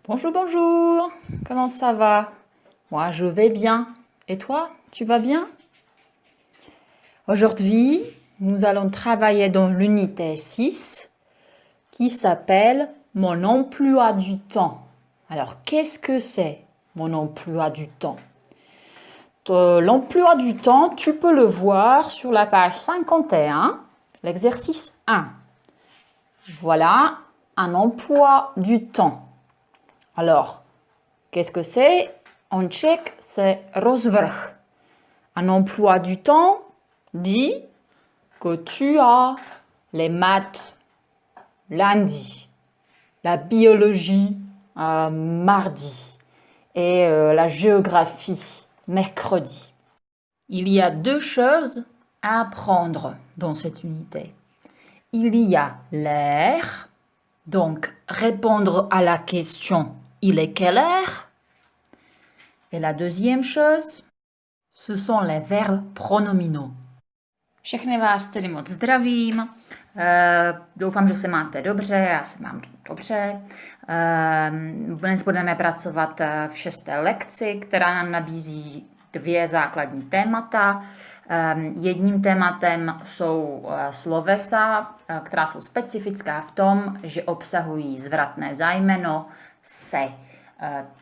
Bonjour, bonjour, comment ça va? Moi, je vais bien. Et toi, tu vas bien? Aujourd'hui, nous allons travailler dans l'unité 6 qui s'appelle Mon emploi du temps. Alors, qu'est-ce que c'est mon emploi du temps? L'emploi du temps, tu peux le voir sur la page 51, l'exercice 1. Voilà un emploi du temps. Alors, qu'est-ce que c'est? En tchèque, c'est rozvrh. Un emploi du temps dit que tu as les maths lundi, la biologie mardi et la géographie mercredi. Il y a deux choses à apprendre dans cette unité. Il y a l'heure, donc répondre à la question « Il est quelle heure ?» Et la deuxième chose, ce sont les verbes pronominaux. Všechny vás tedy moc zdravím. Doufám, že se máte dobře, já se mám dobře. Dnes budeme pracovat v 6. lekci, která nám nabízí 2 základní témata. Jedním tématem jsou slovesa, která jsou specifická v tom, že obsahují zvratné zájmeno se.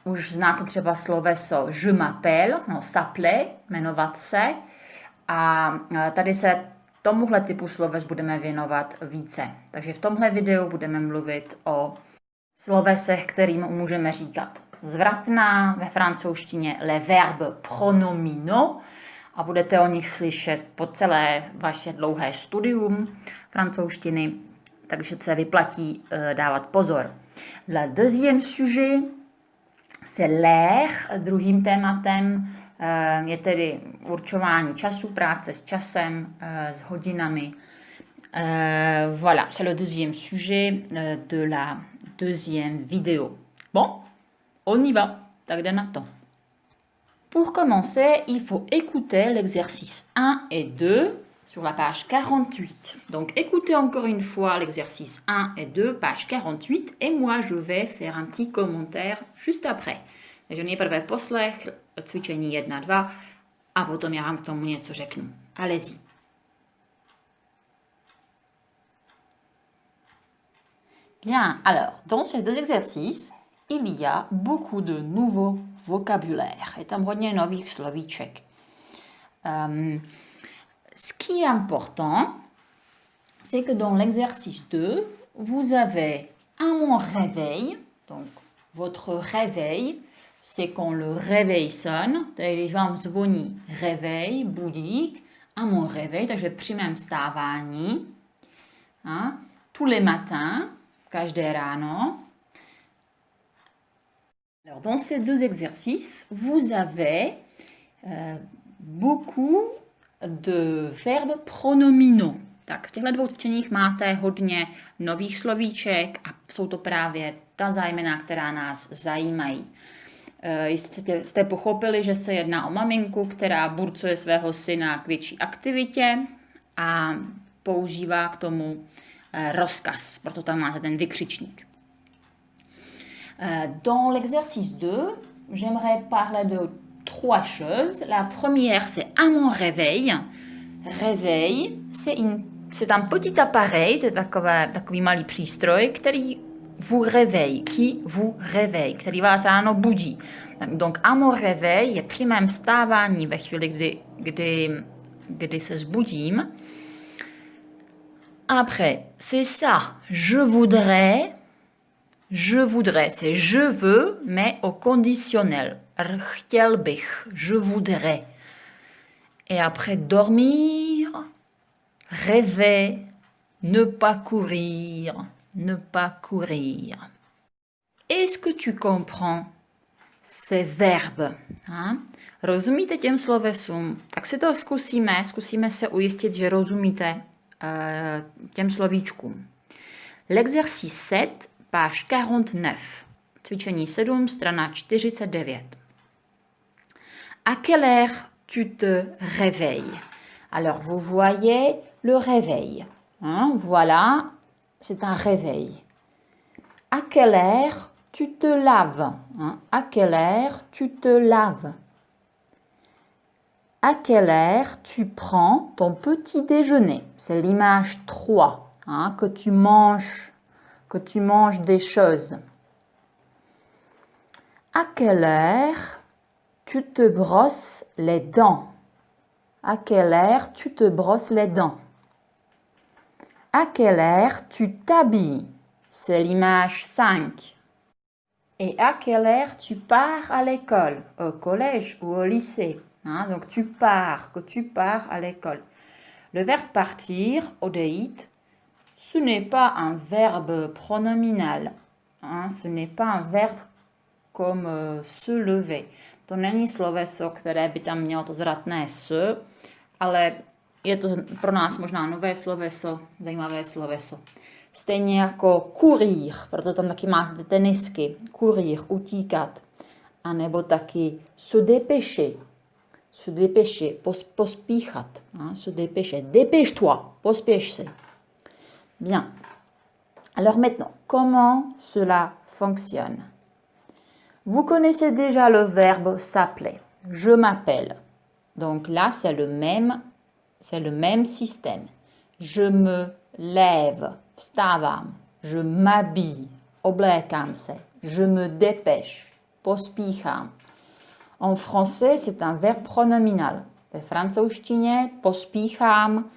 Už znáte třeba sloveso je m'appelle, no s'appeler, jmenovat se. A tady se tomuhle typu sloves budeme věnovat více. Takže v tomhle videu budeme mluvit o slovesech, kterým můžeme říkat zvratná, ve francouzštině les verbes pronominaux, a budete o nich slyšet po celé vaše dlouhé studium francouzštiny, takže se vyplatí dávat pozor. Le deuxième sujet, c'est l'heure. Druhým tématem je tedy určování času, práce s časem, s hodinami. Voilà, c'est le deuxième sujet de la deuxième vidéo. Bon, on y va, tak jde na to. Pour commencer, il faut écouter l'exercice 1 et 2 sur la page 48. Donc écoutez encore une fois l'exercice 1 et 2, page 48, et moi je vais faire un petit commentaire juste après. Takže nejprve poslech cvičení 1, 2 a potom já vám k tomu něco řeknu. Allez-y. Bien, alors, dans ces deux exercices, il y a beaucoup de nouveaux vocabulaire. Je tam hodně nových slovíček. Ce qui est important, c'est que dans l'exercice 2, vous avez un mot réveil. Donc, votre réveil, c'est quand le réveil sonne. Když vám zvoní réveil, budík, un mot réveil, takže při mém vstávání, tous les matins, každé ráno. Alors, dans ces deux exercices, vous avez beaucoup de verbes pronominaux. Tak v těchto 2 cvičeních máte hodně nových slovíček a jsou to právě ta zájmena, která nás zajímají. Jistě jste pochopili, že se jedná o maminku, která burcuje svého syna k větší aktivitě a používá k tomu rozkaz, proto tam máte ten vykřičník. Dans l'exercice 2, j'aimerais parler de 3 choses. La première, c'est à mon réveil. Réveil, c'est un petit appareil, to je takový malý přístroj, který vous réveille, qui vous réveille, který vás ráno budí. Donc à mon réveil je při mém vstávání ve chvíli, kdy se zbudím. Après, c'est ça, je voudrais, c'est je veux, mais au conditionnel. Chtěl bych, je voudrais. Et après, dormir, rêver, ne pas courir, ne pas courir. Est-ce que tu comprends ces verbes? Rozumíte těm slovesům? Tak si to zkusíme se ujistit, že rozumíte těm slovíčkům. L'exercice 7, page 49, cvičení 7, strana 49. À quelle heure tu te réveilles? Alors, vous voyez le réveil. Voilà, c'est un réveil. À quelle heure tu te laves? Hein? À quelle heure tu te laves? À quelle heure tu prends ton petit déjeuner? C'est l'image 3, hein, que tu manges des choses. À quelle heure tu te brosses les dents? À quelle heure tu te brosses les dents? À quelle heure tu t'habilles? C'est l'image 5. Et à quelle heure tu pars à l'école, au collège ou au lycée? Hein, donc que tu pars à l'école. Le verbe partir, odejít, ce n'est pas un verbe pronominal. Hein, ce n'est pas un verbe comme se lever. To není sloveso, které by tam mělo to zratné s, ale je to pro nás možná nové sloveso, zajímavé sloveso. Stejně jako courir, proto tam taky máte tenisky. Courir, utíkat. A nebo taky se dépêcher. Se dépêcher, pospíchat. Hein, se dépêcher. Dépêche-toi, pospěš se. Bien. Alors maintenant, comment cela fonctionne? Vous connaissez déjà le verbe s'appeler. Je m'appelle. Donc là, c'est le même système. Je me lève, vstávám. Je m'habille, oblékám se. Je me dépêche, pospíchám. En français, c'est un verbe pronominal. Ve francouzštině pospíchám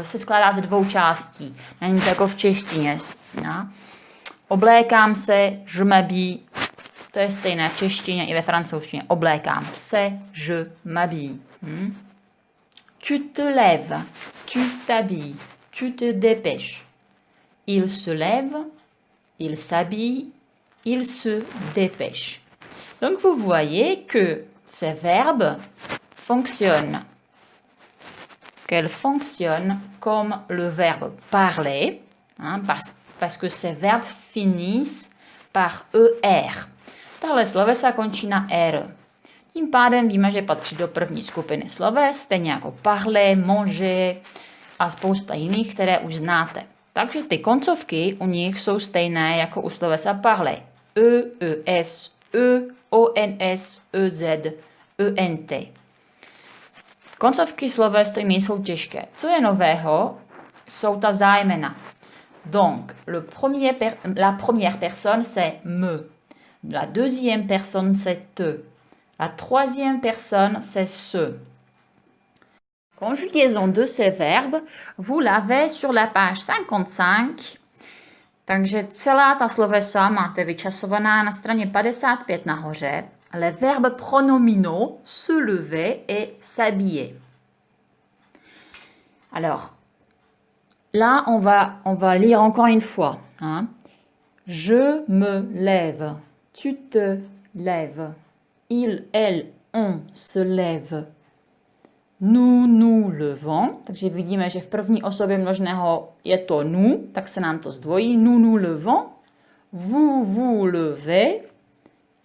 se skládá ze 2 částí. Není to jako v češtině. No. Oblékám se, je m'habille, to je stejné v češtině i ve francouzštině. Oblékám se, je m'habille. Tu te lèves, tu t'habilles, tu te dépêches. Il se lève, il s'habille, il se dépêche. Donc vous voyez que ces verbes fonctionnent. Qu'elles fonctionnent comme le verbe parler, hein, parce que ces verbes finissent par ER. Tahle slovesa končí na R. Tím pádem víme, že patří do první skupiny sloves, stejně jako parler, manger a spousta jiných, které už znáte. Takže ty koncovky u nich jsou stejné jako u slovesa parler. E, ES, E, ONS, EZ, ENT. Koncovky sloves nejsou těžké. Co je nového, jsou ta zájmena. Donc, la première personne, c'est me. La deuxième personne, c'est te. La troisième personne, c'est ce. Conjugaison de ces verbes, vous l'avez sur la page 55. Takže celá ta slovesa máte vyčasovaná na straně 55 nahoře. Les verbes pronominaux, se lever et s'habiller. Alors, là, on va lire encore une fois. Hein. Je me lève, tu te lèves, il, elle, on se lève. Nous nous levons, takže vidíme, že v první osobě množného je to nous, tak se nám to zdvojí. Nous nous levons, vous vous levez,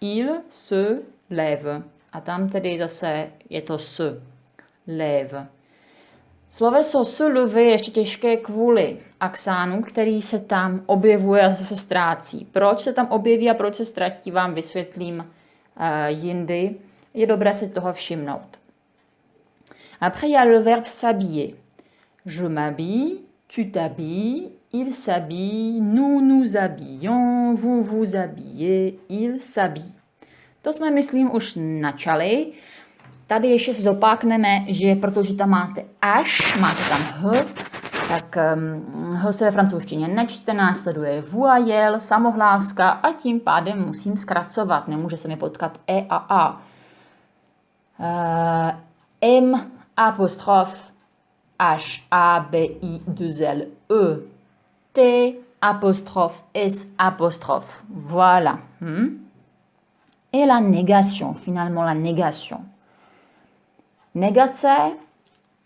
il se lève. A tam tedy zase je to se lève. Sloveso se lever je ještě těžké kvůli axánu, který se tam objevuje a zase ztrácí. Proč se tam objeví a proč se ztratí, vám vysvětlím jindy. Je dobré si toho všimnout. Après, il y a le verbe s'habiller. Je m'habille, tu t'habilles, il s'habille, nous nous habillons, vous vous habillez, il s'habille. To jsme, myslím, už načali. Tady ještě zopákneme, že protože tam máte až, máte tam h, tak h se ve francouzštině nečte, následuje voyelle, samohláska a tím pádem musím zkracovat. Nemůže se mi potkat e a a. M apostrophe H A B I 2 L E T apostrophe S apostrophe. Voilà. Et la négation, finalement la négation. Negace,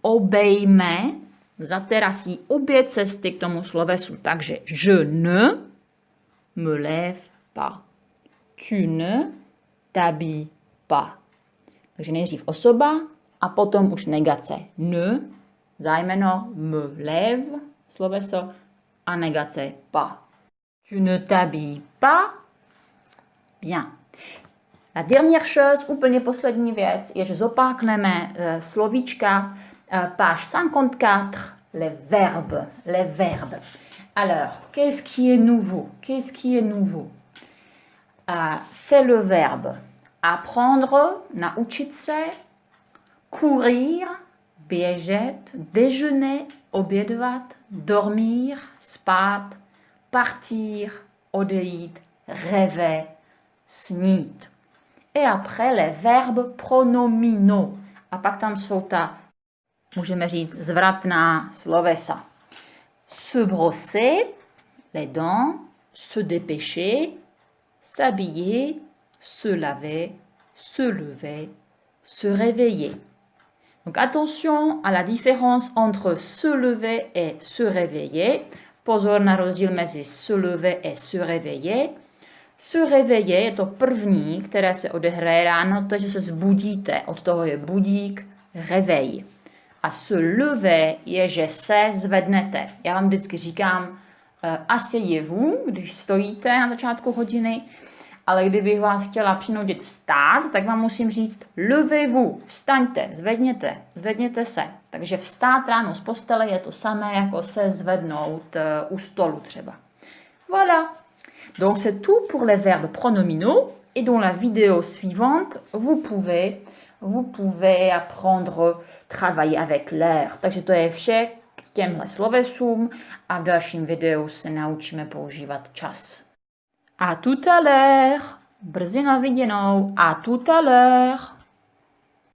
obejme, zaterasí obě cesty k tomu slovesu. Takže je ne me lève pas. Tu ne t'habilles pas. Takže nejdřív osoba a potom už negace. Ne, zájmeno, me lève, sloveso, a negace pas. Tu ne t'habilles pas bien. La dernière chose, úplně poslední věc, je, že zopákneme slovíčka, page 54, les verbes, les verbes. Alors, qu'est-ce qui est nouveau? Qu'est-ce qui est nouveau? C'est le verbe apprendre, naučit se, courir, běžet, déjeuner, obědvat, dormir, spát, partir, odejít, rêver, snít. Et après les verbes pronominaux. A pak tam jsou ta, můžeme říct, zvratná slovesa. Se brosser les dents, se dépêcher, s'habiller, se laver, se lever, se réveiller. Donc attention à la différence entre se lever et se réveiller. Pozor na rozdíl mezi se lever et se réveiller. Se réveiller je to první, které se odehraje ráno, takže se zbudíte. Od toho je budík, réveil. A se lever je, že se zvednete. Já vám vždycky říkám asseyez-vous, když stojíte na začátku hodiny, ale kdybych vás chtěla přinutit vstát, tak vám musím říct levez-vous, vstaňte, zvedněte se. Takže vstát ráno z postele je to samé, jako se zvednout u stolu třeba. Voilà. Donc c'est tout pour les verbes pronominaux et dans la vidéo suivante, vous pouvez apprendre travailler avec l'air. Takže to je vše k těmhle slovesům a v dalším videu se naučíme používat čas. À tout à l'heure. Brzy na viděnou. À tout à l'heure.